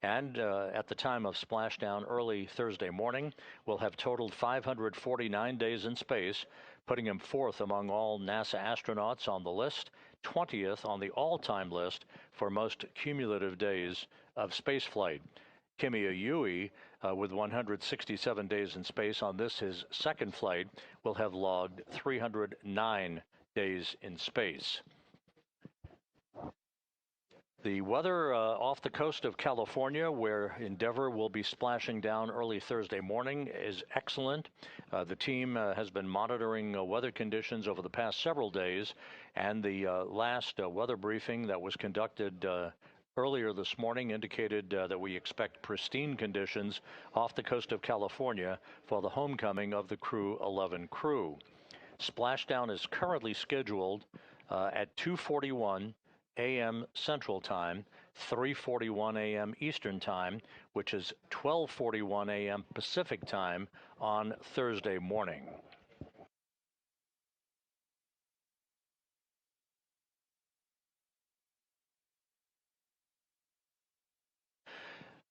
And at the time of splashdown early Thursday morning, will have totaled 549 days in space, putting him fourth among all NASA astronauts on the list, 20th on the all-time list for most cumulative days of spaceflight. Kimi with 167 days in space on this, his second flight, will have logged 309 days in space. The weather off the coast of California, where Endeavour will be splashing down early Thursday morning, is excellent. The team has been monitoring weather conditions over the past several days, and the last weather briefing that was conducted earlier this morning indicated that we expect pristine conditions off the coast of California for the homecoming of the Crew-11 crew. Splashdown is currently scheduled at 2:41 a.m. Central Time, 3:41 a.m. Eastern Time, which is 12:41 a.m. Pacific Time on Thursday morning.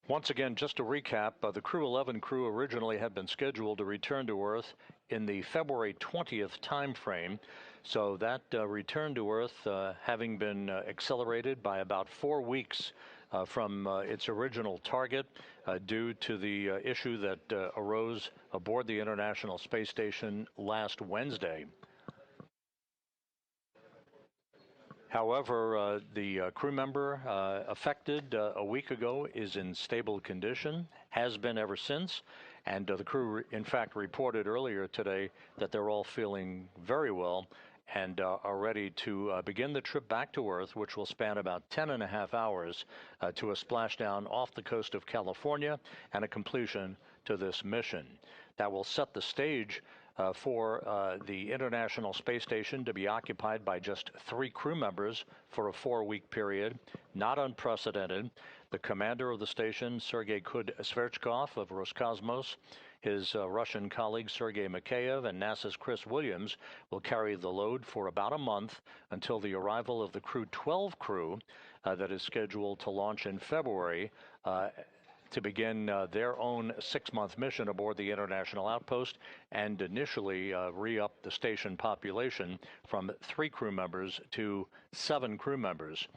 Once again, just to recap, the Crew-11 crew originally had been scheduled to return to Earth in the February 20th time frame. So that return to Earth having been accelerated by about 4 weeks from its original target due to the issue that arose aboard the International Space Station last Wednesday. However, the crew member affected a week ago is in stable condition, has been ever since, and the crew, in fact, reported earlier today that they're all feeling very well and are ready to begin the trip back to Earth, which will span about 10.5 hours to a splashdown off the coast of California and a completion to this mission. That will set the stage for the International Space Station to be occupied by just 3 crew members for a 4-week period, not unprecedented. The commander of the station, Sergei Kud-Sverchkov of Roscosmos, his Russian colleague Sergei Mikheyev, and NASA's Chris Williams will carry the load for about a month until the arrival of the Crew-12 crew that is scheduled to launch in February to begin their own 6-month mission aboard the International Outpost and initially re-up the station population from 3 crew members to 7 crew members.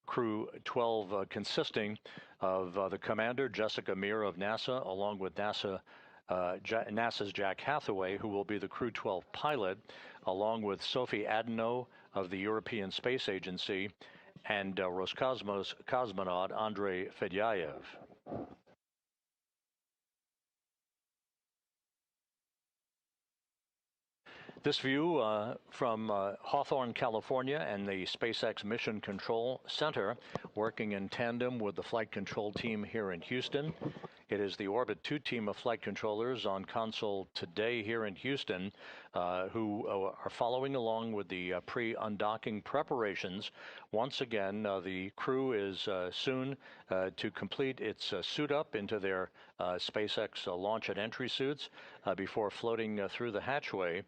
Crew 12 consisting of the commander, Jessica Meir of NASA, along with NASA's Jack Hathaway, who will be the Crew 12 pilot, along with Sophie Adano of the European Space Agency, and Roscosmos cosmonaut Andrei Fedyaev. This view from Hawthorne, California, and the SpaceX Mission Control Center, working in tandem with the flight control team here in Houston. It is the Orbit 2 team of flight controllers on console today here in Houston who are following along with the pre-undocking preparations. Once again, the crew is soon to complete its suit up into their SpaceX launch and entry suits before floating through the hatchway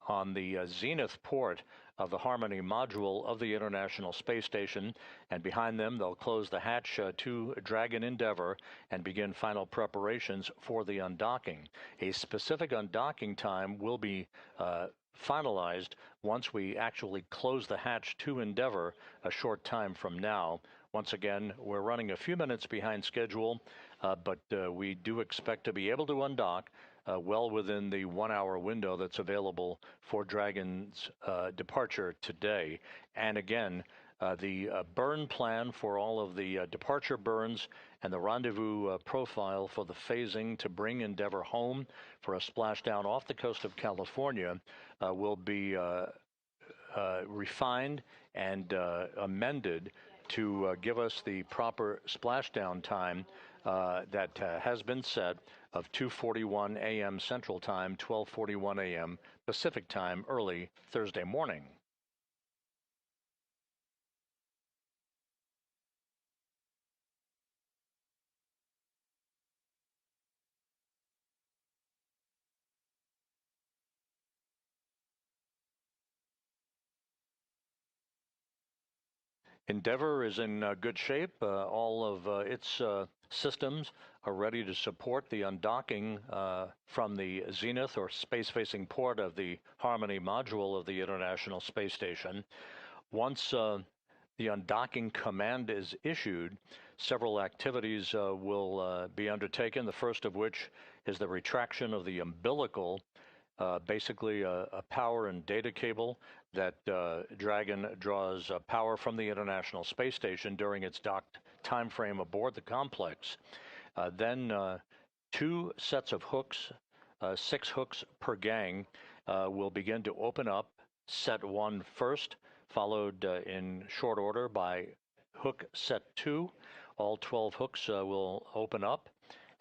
on the zenith port of the Harmony module of the International Space Station, and behind them they'll close the hatch to Dragon Endeavour and begin final preparations for the undocking. A specific undocking time will be finalized once we actually close the hatch to Endeavour a short time from now. Once again, we're running a few minutes behind schedule, but we do expect to be able to undock well within the 1-hour window that's available for Dragon's departure today. And again, the burn plan for all of the departure burns and the rendezvous profile for the phasing to bring Endeavour home for a splashdown off the coast of California will be refined and amended to give us the proper splashdown time that has been set of 2:41 a.m. Central Time, 12:41 a.m. Pacific Time early Thursday morning. Endeavour is in good shape. All of its systems are ready to support the undocking from the zenith or space-facing port of the Harmony module of the International Space Station. Once the undocking command is issued, several activities will be undertaken, the first of which is the retraction of the umbilical, basically a power and data cable that Dragon draws power from the International Space Station during its docked time frame aboard the complex. Then 2 sets of hooks, 6 hooks per gang, will begin to open up. Set 1 first, followed in short order by hook set 2. All 12 hooks will open up,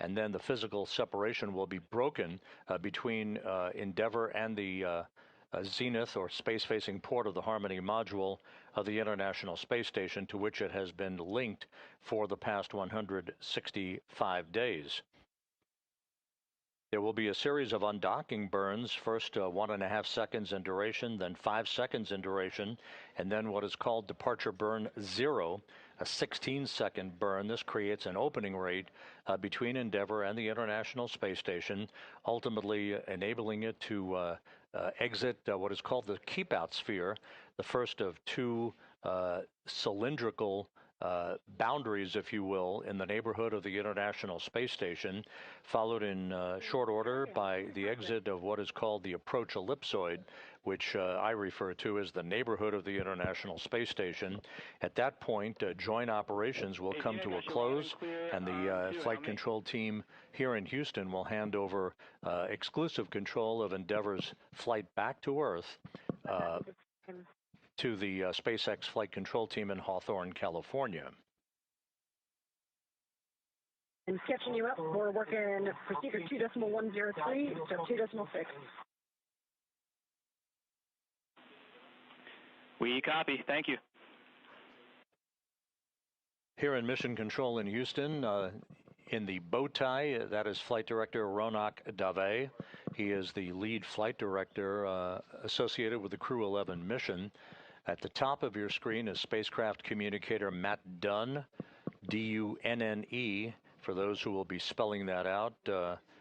and then the physical separation will be broken between Endeavour and the zenith or space-facing port of the Harmony module of the International Space Station, to which it has been linked for the past 165 days. There will be a series of undocking burns, first 1.5 seconds in duration, then 5 seconds in duration, and then what is called departure burn 0, a 16-second burn. This creates an opening rate between Endeavour and the International Space Station, ultimately enabling it to exit what is called the keep-out sphere, the first of 2 cylindrical boundaries, if you will, in the neighborhood of the International Space Station, followed in short order by the exit of what is called the approach ellipsoid, which I refer to as the neighborhood of the International Space Station. At that point, joint operations will come to a close, and the flight control team here in Houston will hand over exclusive control of Endeavour's flight back to Earth to the SpaceX flight control team in Hawthorne, California. And catching you up, we're working procedure 2.103 to 2.6. We copy. Thank you. Here in Mission Control in Houston, in the bow tie, that is Flight Director Ronak Dave. He is the lead flight director associated with the Crew-11 mission. At the top of your screen is spacecraft communicator Matt Dunn, D-U-N-N-E, for those who will be spelling that out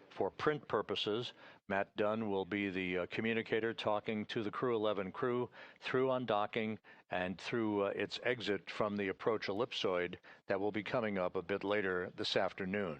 for print purposes. Matt Dunn will be the communicator talking to the Crew-11 crew through undocking and through its exit from the approach ellipsoid that will be coming up a bit later this afternoon.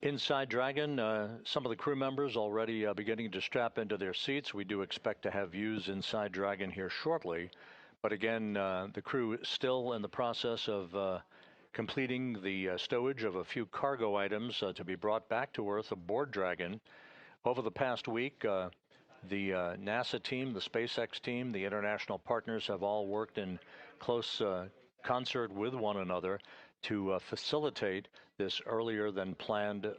Inside Dragon, some of the crew members already beginning to strap into their seats. We do expect to have views inside Dragon here shortly. But again, the crew is still in the process of completing the stowage of a few cargo items to be brought back to Earth aboard Dragon. Over the past week, the NASA team, the SpaceX team, the international partners have all worked in close concert with one another to facilitate this earlier than planned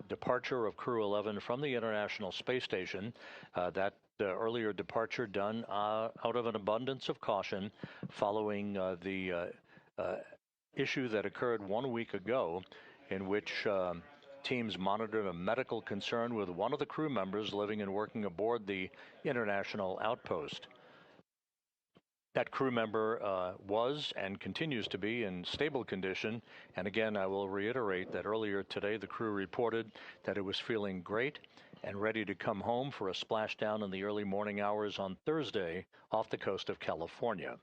departure of Crew-11 from the International Space Station. That earlier departure done out of an abundance of caution following the issue that occurred 1 week ago, in which teams monitored a medical concern with one of the crew members living and working aboard the international outpost. That crew member was and continues to be in stable condition. And again, I will reiterate that earlier today, the crew reported that it was feeling great and ready to come home for a splashdown in the early morning hours on Thursday off the coast of California.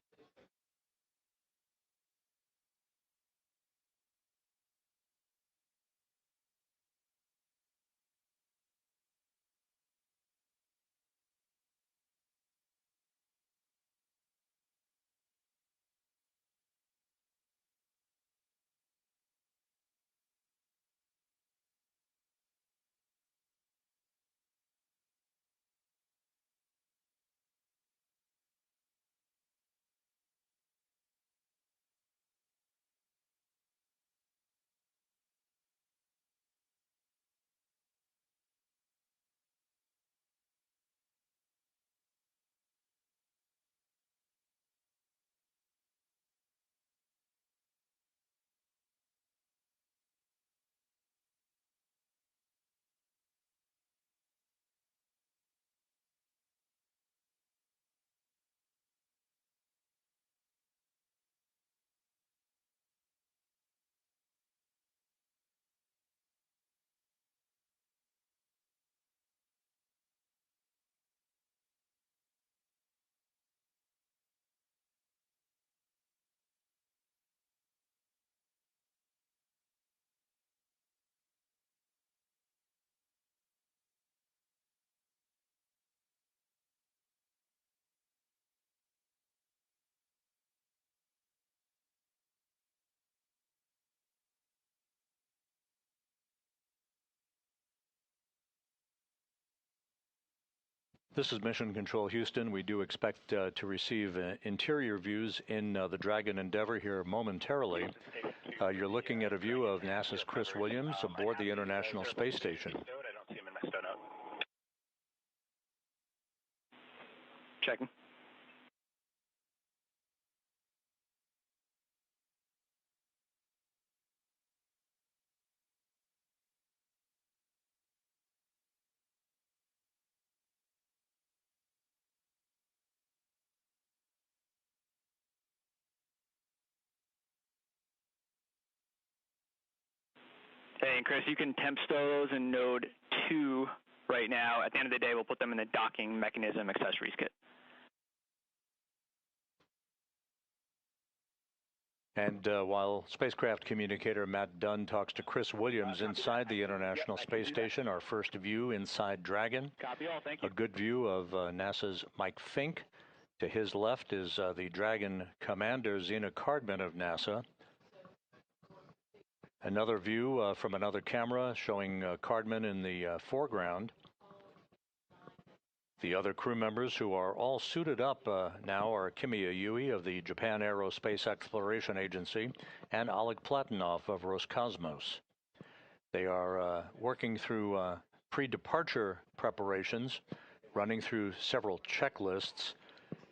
This is Mission Control Houston. We do expect to receive interior views in the Dragon Endeavour here momentarily. You're looking at a view of NASA's Chris Williams aboard the International Space Station. I don't see him in my stonout. Checking. Hey, and Chris, you can temp stow those in node 2 right now. At the end of the day, we'll put them in the docking mechanism accessories kit. And while spacecraft communicator Matt Dunn talks to Chris Williams inside the International Space Station, our first view inside Dragon. Copy all, thank you. A good view of NASA's Mike Fink. To his left is the Dragon commander, Zena Cardman of NASA. Another view from another camera showing Cardman in the foreground. The other crew members who are all suited up now are Kimiya Yui of the Japan Aerospace Exploration Agency and Oleg Platonov of Roscosmos. They are working through pre-departure preparations, running through several checklists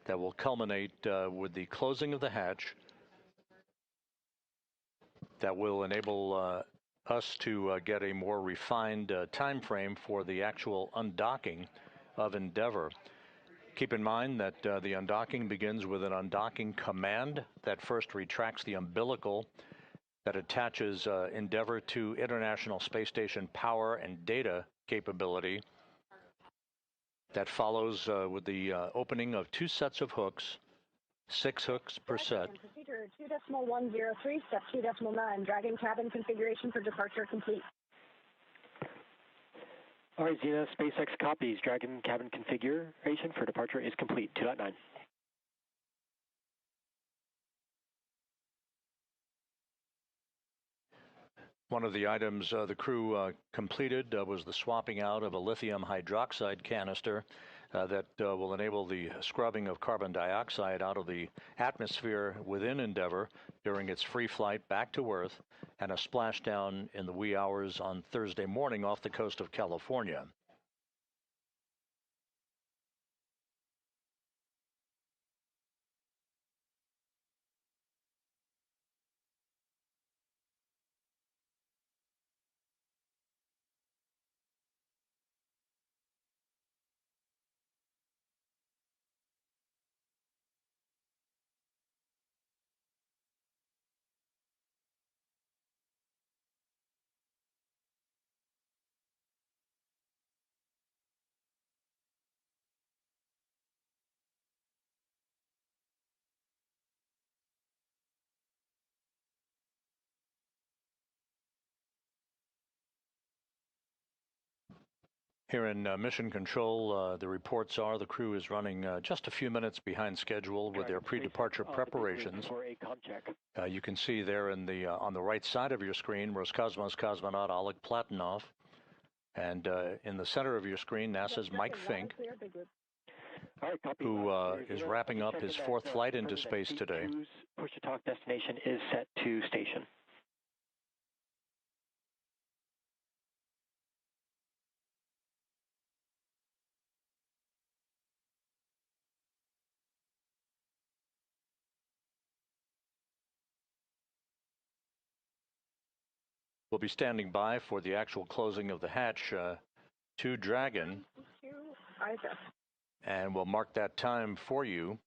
that will culminate with the closing of the hatch that will enable us to get a more refined time frame for the actual undocking of Endeavour. Keep in mind that the undocking begins with an undocking command that first retracts the umbilical that attaches Endeavour to International Space Station power and data capability. That follows with the opening of 2 sets of hooks, 6 hooks per set. Procedure 2.103, step 2.9. Dragon cabin configuration for departure complete. All right, Zena, SpaceX copies. Dragon cabin configuration for departure is complete. 2.9. One of the items the crew completed was the swapping out of a lithium hydroxide canister that will enable the scrubbing of carbon dioxide out of the atmosphere within Endeavour during its free flight back to Earth and a splashdown in the wee hours on Thursday morning off the coast of California. Here in Mission Control, the reports are the crew is running just a few minutes behind schedule with their pre-departure preparations. You can see there in the on the right side of your screen, Roscosmos cosmonaut Oleg Platonov, and in the center of your screen, NASA's Mike Fink, who is wrapping up his 4th flight into space today. Push-to-talk destination is set to station. We'll be standing by for the actual closing of the hatch to Dragon, and we'll mark that time for you,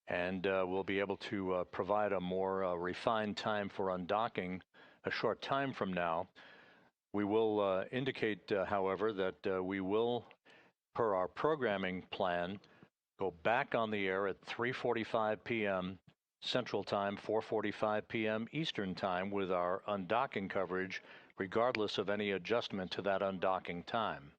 and we'll be able to provide a more refined time for undocking a short time from now. We will indicate, however, that we will, per our programming plan, go back on the air at 3:45 p.m. Central Time, 4:45 p.m. Eastern Time with our undocking coverage, regardless of any adjustment to that undocking time.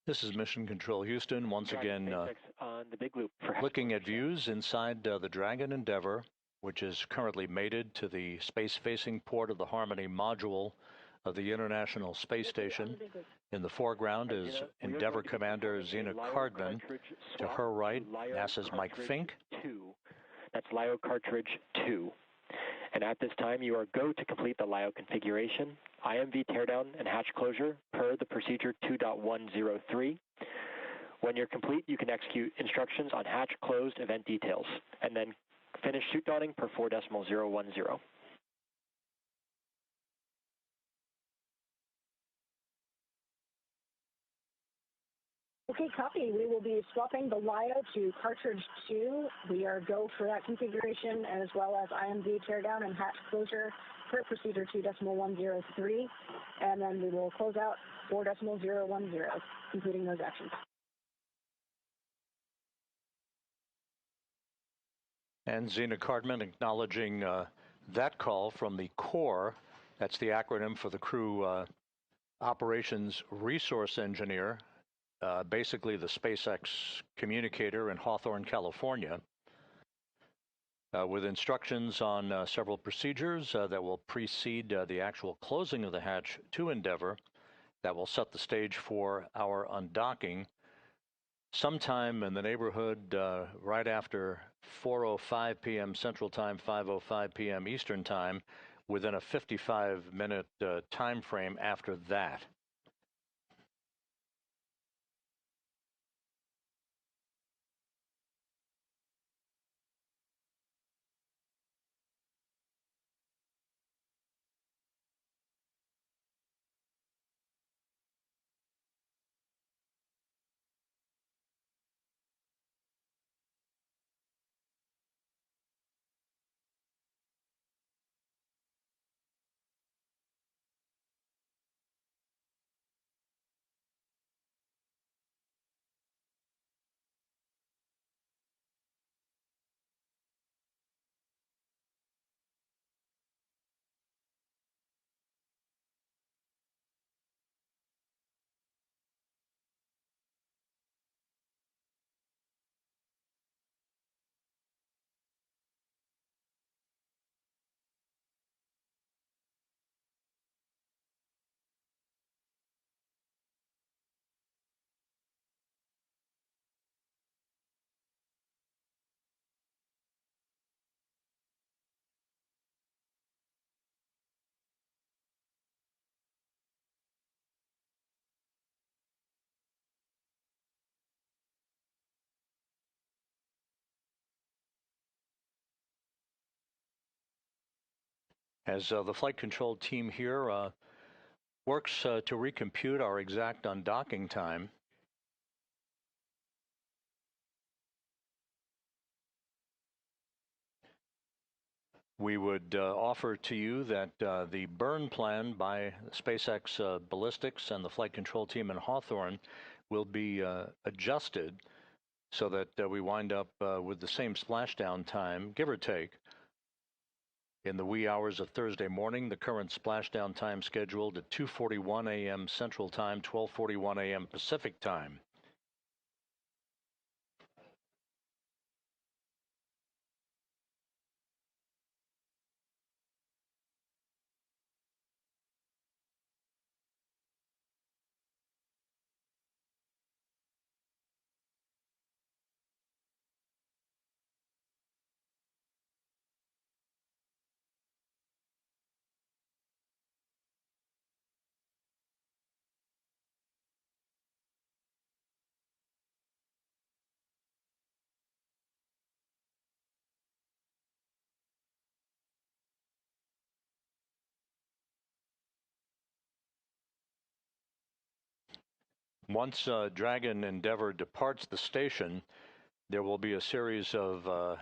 This is Mission Control Houston, once Dragon again SpaceX on the big loop for looking at views inside the Dragon Endeavour, which is currently mated to the space-facing port of the Harmony module of the International Space Station. In the foreground is Endeavour Commander Zena Cardman. To her right, NASA's Mike Fink. That's LIO cartridge 2. And at this time, you are go to complete the LIO configuration, IMV teardown and hatch closure per the procedure 2.103. When you're complete, you can execute instructions on hatch closed event details, and then finish chute dawning per 4.010. Okay, copy. We will be swapping the LIO to cartridge 2. We are go for that configuration, as well as IMV teardown and hatch closure per procedure 2.103. And then we will close out 4.010, completing those actions. And Zena Cardman acknowledging that call from the core. That's the acronym for the Crew Operations Resource Engineer, basically the SpaceX communicator in Hawthorne, California, with instructions on several procedures that will precede the actual closing of the hatch to Endeavour, that will set the stage for our undocking sometime in the neighborhood right after 4:05 p.m. Central Time, 5:05 p.m. Eastern Time, within a 55-minute time frame after that. As the flight control team here works to recompute our exact undocking time, we would offer to you that the burn plan by SpaceX Ballistics and the flight control team in Hawthorne will be adjusted so that we wind up with the same splashdown time, give or take. In the wee hours of Thursday morning, the current splashdown time scheduled at 2:41 a.m. Central Time, 12:41 a.m. Pacific Time. Once Dragon Endeavour departs the station, there will be a series of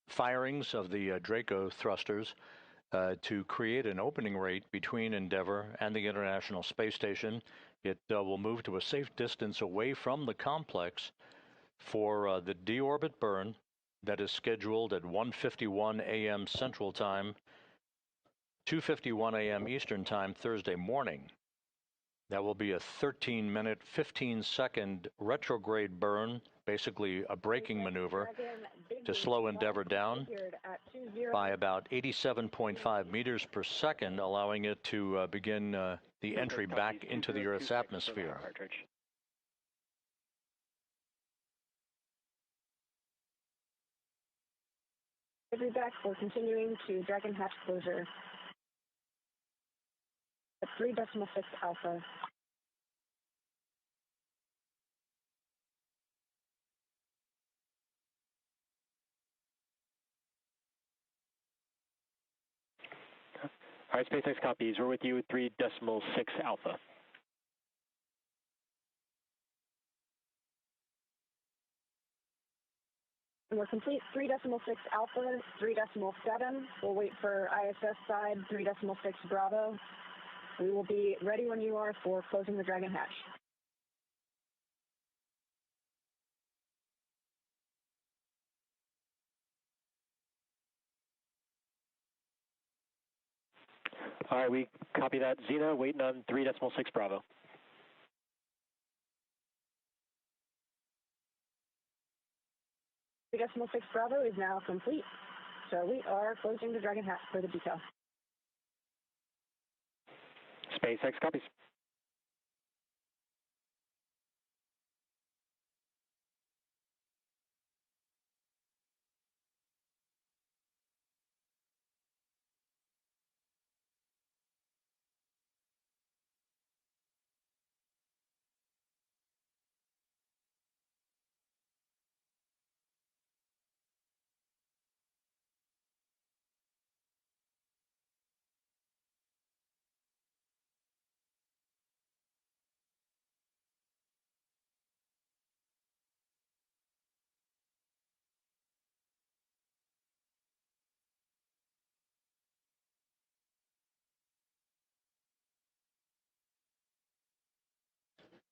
firings of the Draco thrusters to create an opening rate between Endeavour and the International Space Station. It will move to a safe distance away from the complex for the deorbit burn that is scheduled at 1:51 a.m. Central Time, 2:51 a.m. Eastern Time Thursday morning. That will be a 13-minute, 15-second retrograde burn, basically a braking maneuver, to slow Endeavour down by about 87.5 meters per second, allowing it to begin the entry back into the Earth's atmosphere. Back, we're continuing to Dragon hatch closure at 3.6 alpha. All right, SpaceX copies. We're with you at 3.6 alpha. We're complete 3.6 alpha, 3.7. We'll wait for ISS side 3.6 Bravo. We will be ready when you are for closing the Dragon hatch. All right, we copy that. Xena, waiting on 3.6 Bravo. 3.6 Bravo is now complete. So we are closing the Dragon hatch for the decal. SpaceX copies.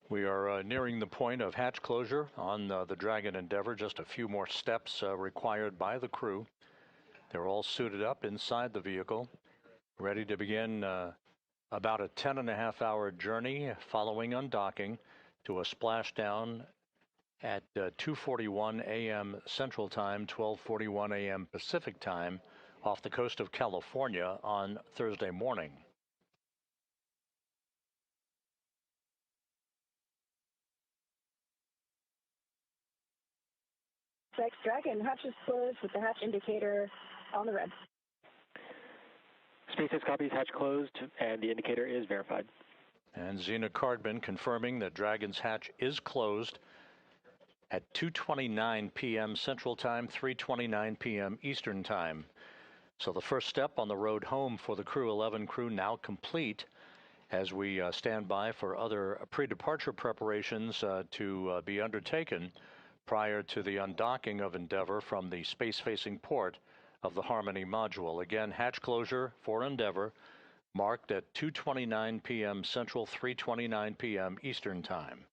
We are nearing the point of hatch closure on the Dragon Endeavour. Just a few more steps required by the crew. They're all suited up inside the vehicle, ready to begin about a 10.5-hour journey following undocking to a splashdown at 2:41 a.m. Central Time, 12:41 a.m. Pacific Time off the coast of California on Thursday morning. SpaceX Dragon hatch is closed with the hatch indicator on the red. SpaceX copies, hatch closed, and the indicator is verified. And Xena Cardman confirming that Dragon's hatch is closed at 2:29 p.m. Central Time, 3:29 p.m. Eastern Time. So the first step on the road home for the Crew-11 crew now complete, as we stand by for other pre-departure preparations to be undertaken prior to the undocking of Endeavour from the space-facing port of the Harmony module. Again, hatch closure for Endeavour marked at 2:29 p.m. Central, 3:29 p.m. Eastern Time.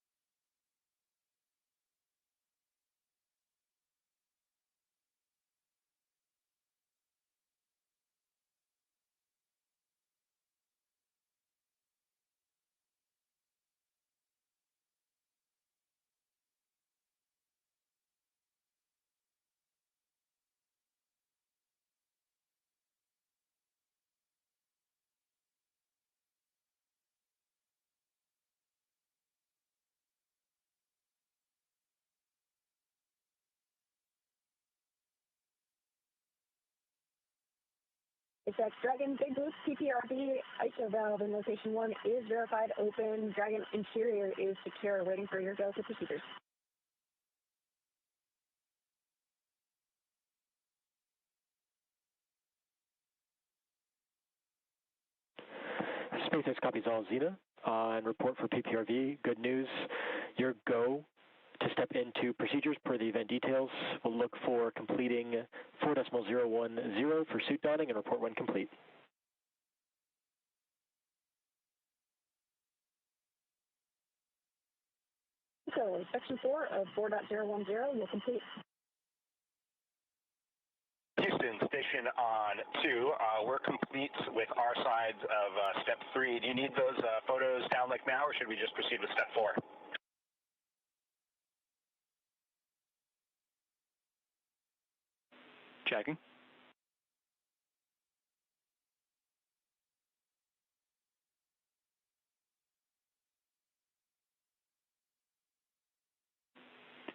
SpaceX Dragon big boost PPRB ISO valve in location 1 is verified open. Dragon interior is secure, waiting for your go for procedures. SpaceX copies all, Xena, and report for PPRV. Good news, your go to step into procedures per the event details. We'll look for completing 4.010 for suit donning and report when complete. So section 4 of 4.010 will complete. Houston, station on 2. We're complete with our sides of step 3. Do you need those photos downlink now, or should we just proceed with step 4? Checking.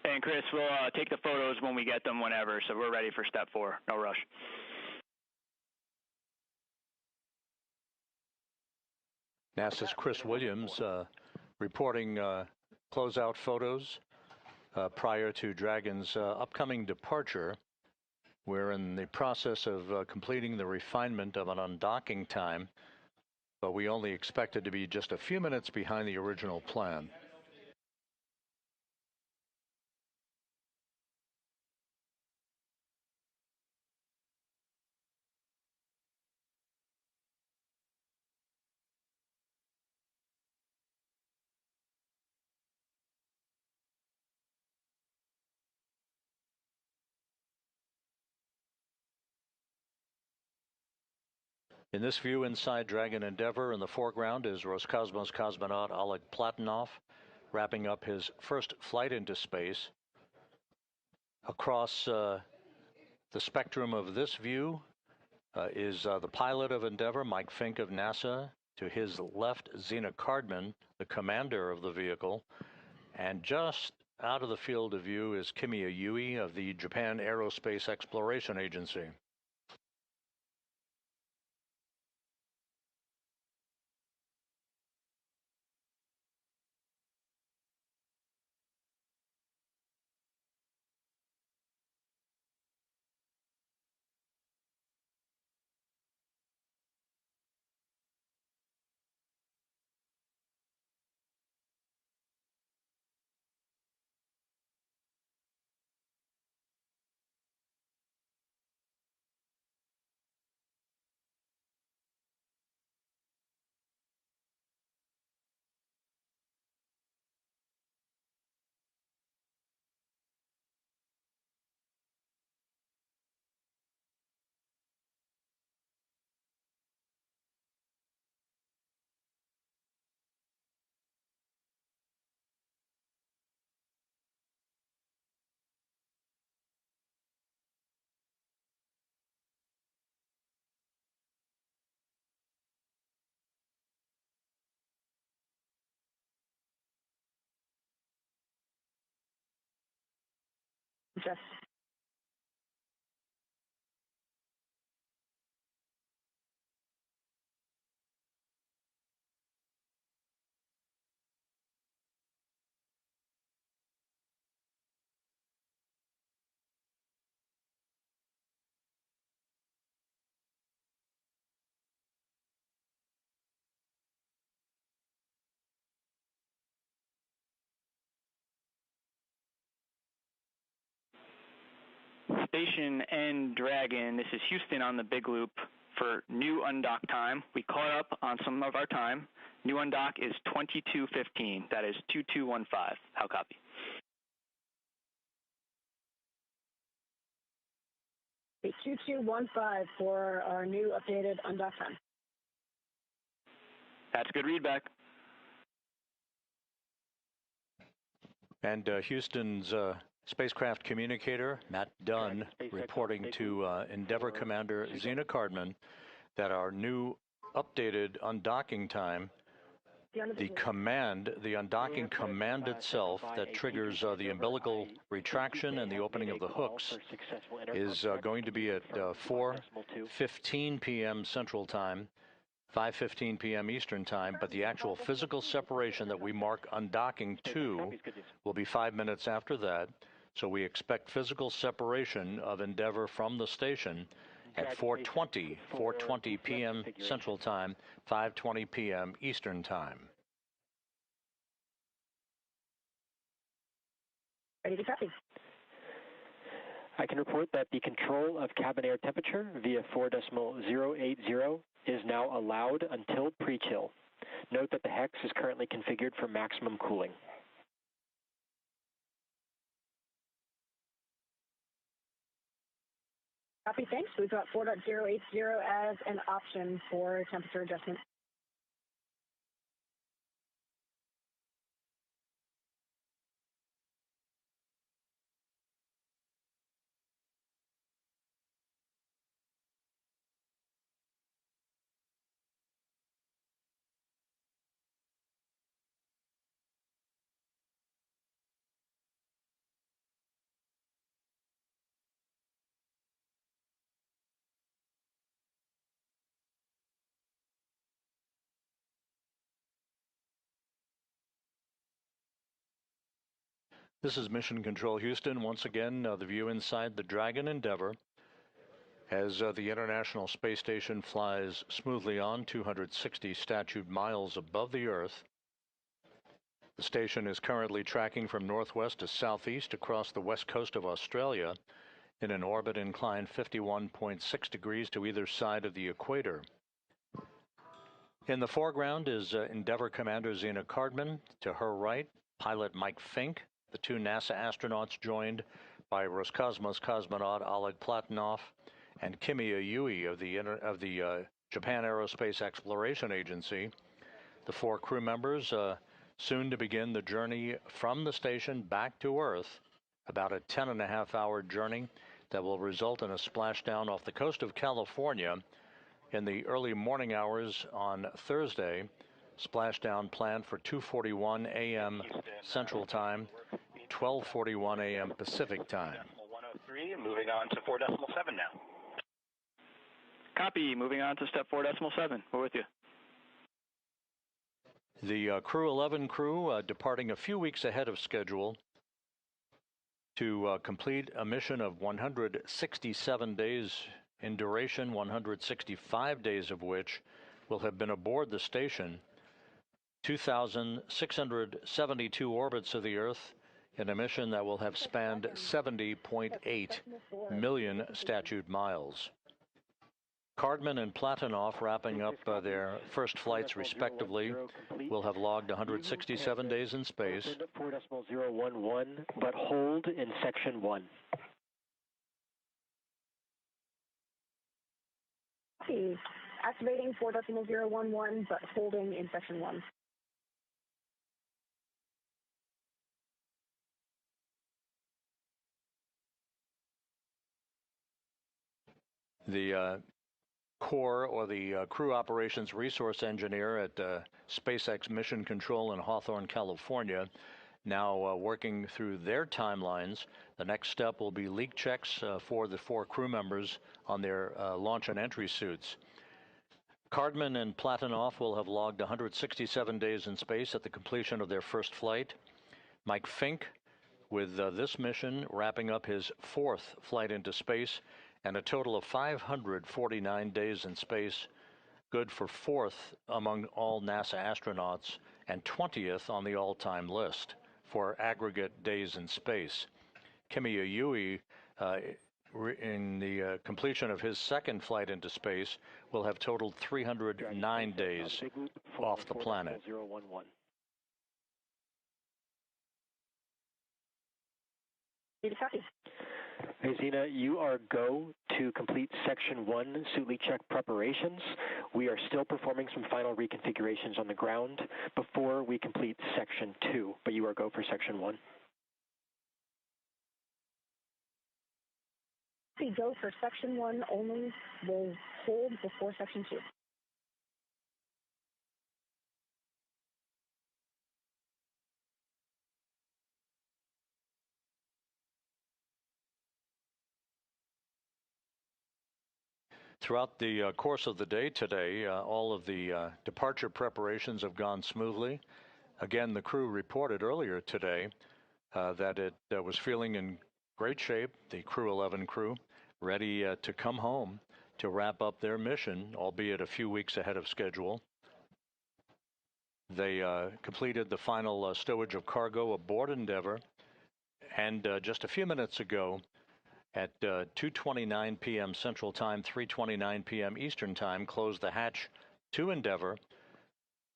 And Chris, we'll take the photos when we get them whenever, so we're ready for step 4. No rush. NASA's Chris Williams reporting closeout photos prior to Dragon's upcoming departure. We're in the process of completing the refinement of an undocking time, but we only expect it to be just a few minutes behind the original plan. In this view inside Dragon Endeavour, in the foreground is Roscosmos cosmonaut Oleg Platonov, wrapping up his first flight into space. Across the spectrum of this view is the pilot of Endeavour, Mike Fink of NASA. To his left, Zena Cardman, the commander of the vehicle. And just out of the field of view is Kimiya Yui of the Japan Aerospace Exploration Agency. Yes. Station and Dragon, this is Houston on the big loop for new undock time. We caught up on some of our time. New undock is 22:15. That is 2215. How copy? Okay, 2215 for our new updated undock time. That's good readback. And Houston's spacecraft communicator, Matt Dunn, reporting to Endeavour Commander Zena Cardman that our new updated undocking time, the undocking command itself that triggers the umbilical retraction and the opening of the hooks is going to be at 4:15 p.m. Central Time, 5:15 p.m. Eastern Time, but the actual physical separation that we mark undocking to will be 5 minutes after that. So we expect physical separation of Endeavour from the station at 4:20 p.m. Central Time, 5:20 p.m. Eastern Time. Ready to copy. I can report that the control of cabin air temperature via 4.080 is now allowed until pre-chill. Note that the hex is currently configured for maximum cooling. Copy, thanks. We've got 4.080 as an option for temperature adjustment. This is Mission Control Houston. Once again, the view inside the Dragon Endeavour as the International Space Station flies smoothly on 260 statute miles above the Earth. The station is currently tracking from northwest to southeast across the west coast of Australia in an orbit inclined 51.6 degrees to either side of the equator. In the foreground is Endeavour Commander Zena Cardman. To her right, pilot Mike Fink. The two NASA astronauts joined by Roscosmos cosmonaut Oleg Platonov and Kimi Yui of the Japan Aerospace Exploration Agency. The four crew members soon to begin the journey from the station back to Earth, about a 10.5-hour journey that will result in a splashdown off the coast of California in the early morning hours on Thursday. Splashdown planned for 2:41 a.m. Central Time, 12:41 a.m. Pacific Time. 103, moving on to 4.7 now. Copy. Moving on to step 4.7. We're with you. The Crew-11 crew departing a few weeks ahead of schedule to complete a mission of 167 days in duration, 165 days of which will have been aboard the station, 2,672 orbits of the Earth in a mission that will have spanned 70.8 million statute miles. Cardman and Platonov, wrapping up their first flights respectively, will have logged 167 days in space. 4.011, but hold in section 1. Activating 4.011, but holding in section 1. The core, or the crew operations resource engineer at SpaceX Mission Control in Hawthorne, California, now working through their timelines. The next step will be leak checks for the four crew members on their launch and entry suits. Cardman and Platonov will have logged 167 days in space at the completion of their first flight. Mike Fink, with this mission, wrapping up his fourth flight into space, and a total of 549 days in space, good for fourth among all NASA astronauts and 20th on the all-time list for aggregate days in space. Kimi Yui, in the completion of his second flight into space, will have totaled 309 days off the planet. Hey, Zena, you are go to complete Section 1 suit leak check preparations. We are still performing some final reconfigurations on the ground before we complete Section 2, but you are go for Section 1. We go for Section 1 only. We'll hold before Section 2. Throughout the course of the day today, all of the departure preparations have gone smoothly. Again, the crew reported earlier today that it was feeling in great shape, the Crew-11 crew, ready to come home to wrap up their mission, albeit a few weeks ahead of schedule. They completed the final stowage of cargo aboard Endeavour, and just a few minutes ago, at 2:29 p.m. Central Time, 3:29 p.m. Eastern Time, closed the hatch to Endeavour,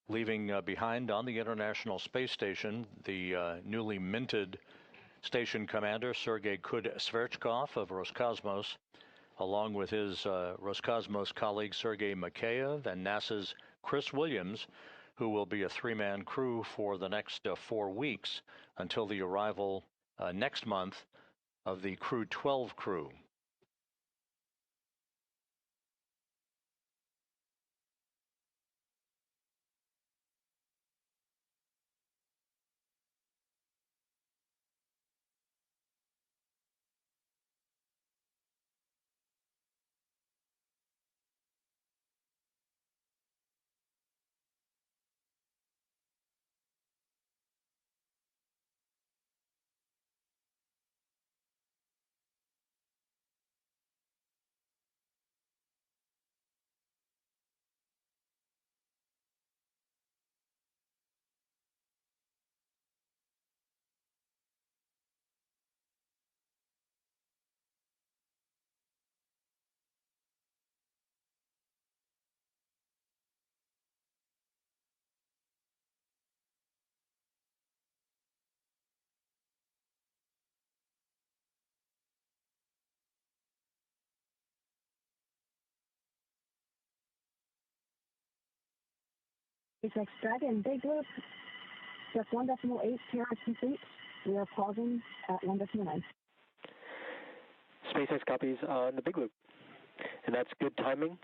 leaving behind on the International Space Station the newly minted station commander Sergei Kud-Sverchkov of Roscosmos, along with his Roscosmos colleague Sergei Mikheyev and NASA's Chris Williams, who will be a three-man crew for the next 4 weeks until the arrival next month of the Crew-12 crew. SpaceX Dragon big loop, step 1.8 pair is complete. We are pausing at 1.9. SpaceX copies on the big loop. And that's good timing.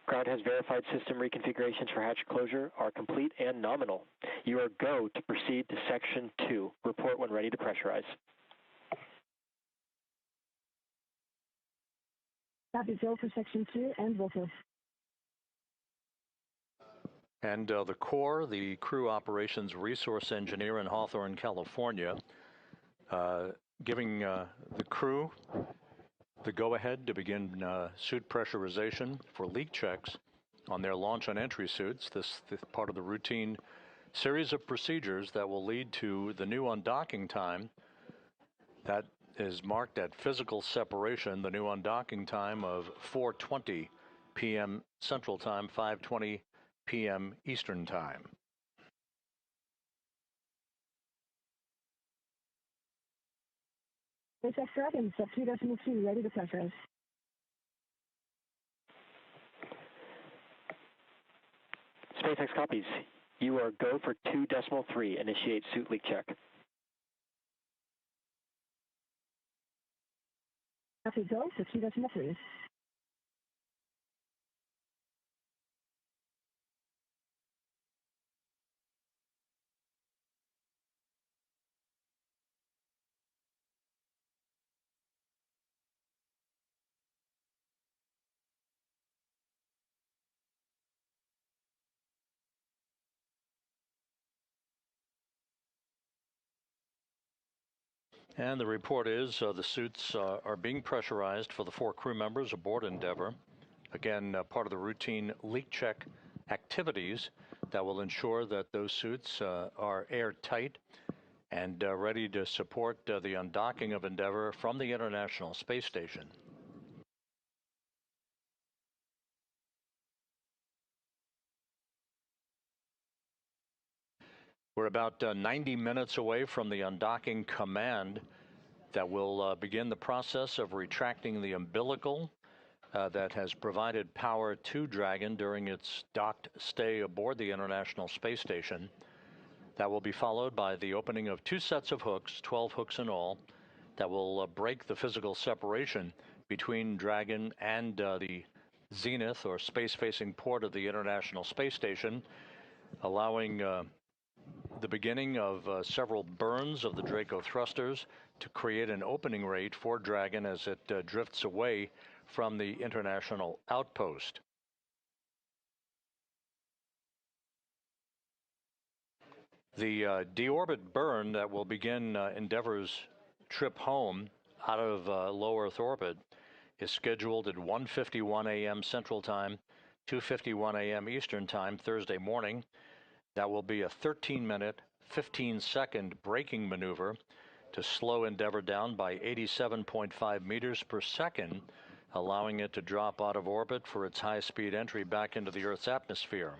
Ground has verified system reconfigurations for hatch closure are complete and nominal. You are go to proceed to Section 2. Report when ready to pressurize. Copy, go for Section 2 and vocal. And the Corps, the Crew Operations Resource Engineer in Hawthorne, California, giving the crew the go-ahead to begin suit pressurization for leak checks on their launch and entry suits. This part of the routine series of procedures that will lead to the new undocking time that is marked at physical separation, the new undocking time of 4:20 p.m. Central Time, 5:20 p.m. Eastern Time. SpaceX Dragon, step 2.2, ready to pressurize. SpaceX copies. You are go for 2.3. Initiate suit leak check. Copy, go for 2.3. And the report is the suits are being pressurized for the 4 crew members aboard Endeavour. Again, part of the routine leak check activities that will ensure that those suits are airtight and ready to support the undocking of Endeavour from the International Space Station. We're about 90 minutes away from the undocking command that will begin the process of retracting the umbilical that has provided power to Dragon during its docked stay aboard the International Space Station. That will be followed by the opening of 2 sets of hooks, 12 hooks in all, that will break the physical separation between Dragon and the zenith or space-facing port of the International Space Station, allowing the beginning of several burns of the Draco thrusters to create an opening rate for Dragon as it drifts away from the international outpost. The deorbit burn that will begin Endeavour's trip home out of low Earth orbit is scheduled at 1:51 a.m. Central Time, 2:51 a.m. Eastern Time Thursday morning. That will be a 13-minute, 15-second braking maneuver to slow Endeavour down by 87.5 meters per second, allowing it to drop out of orbit for its high-speed entry back into the Earth's atmosphere.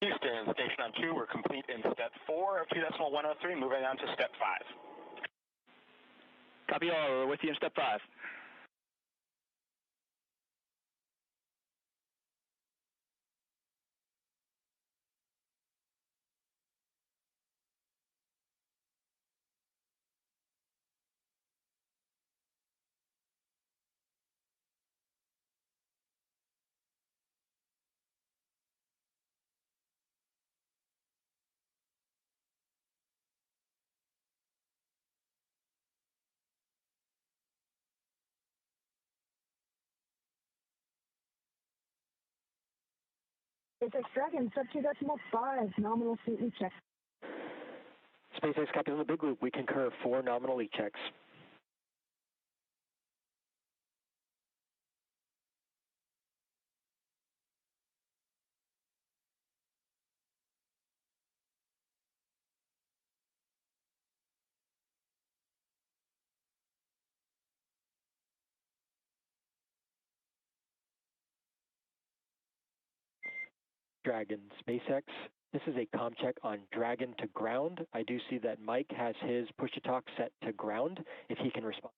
Houston, station on 2, we're complete in step 4 of 2.103, moving on to step 5. Copy all, we're with you in step 5. SpaceX Dragon, sub 2.5, nominal fleet leak check. SpaceX Captain on the Big Loop, we concur 4 nominal leak checks. Dragon, SpaceX. This is a comm check on Dragon to ground. I do see that Mike has his push-to-talk set to ground, if he can respond.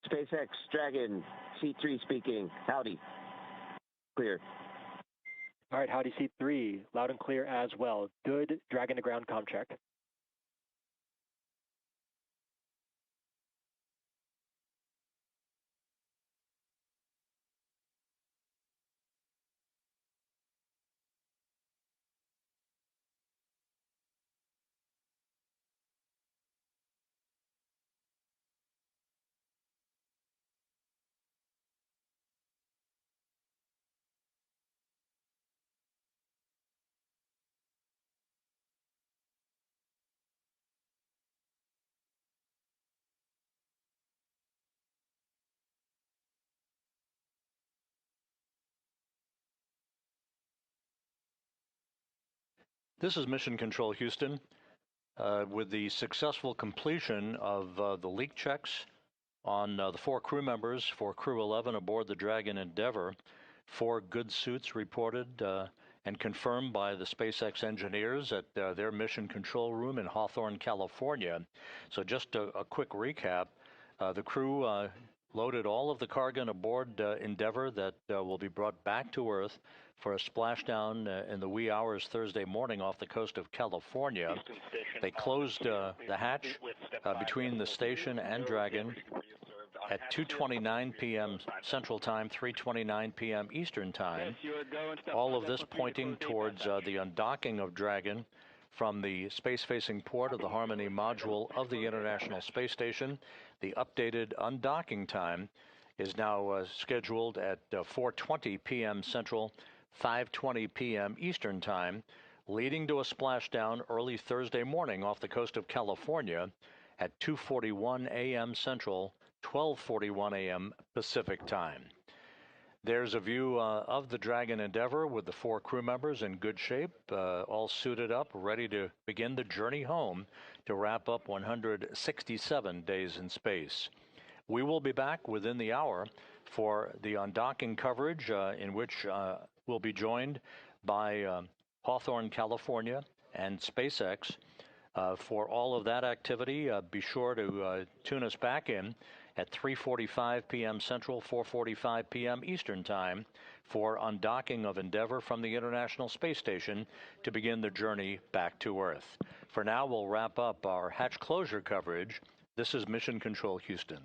SpaceX Dragon, C3 speaking. Howdy. Clear. All right, howdy, C3. Loud and clear as well. Good Dragon to ground comm check. This is Mission Control Houston. With the successful completion of the leak checks on the 4 crew members for Crew-11 aboard the Dragon Endeavour, 4 good suits reported and confirmed by the SpaceX engineers at their mission control room in Hawthorne, California. So just a quick recap, the crew loaded all of the cargo aboard Endeavour that will be brought back to Earth for a splashdown in the wee hours Thursday morning off the coast of California. They closed the hatch between the station and Dragon at 2:29 p.m. Central Time, 3:29 p.m. Eastern Time. All of this pointing towards the undocking of Dragon from the space-facing port of the Harmony module of the International Space Station. The updated undocking time is now scheduled at 4:20 p.m. Central, 5:20 p.m. Eastern Time, leading to a splashdown early Thursday morning off the coast of California at 2:41 a.m. Central, 12:41 a.m. Pacific Time. There's a view of the Dragon Endeavour with the 4 crew members in good shape, all suited up, ready to begin the journey home to wrap up 167 days in space. We will be back within the hour for the undocking coverage, in which we'll be joined by Hawthorne, California, and SpaceX. For all of that activity, be sure to tune us back in at 3:45 p.m. Central, 4:45 p.m. Eastern Time for undocking of Endeavour from the International Space Station to begin the journey back to Earth. For now, we'll wrap up our hatch closure coverage. This is Mission Control Houston.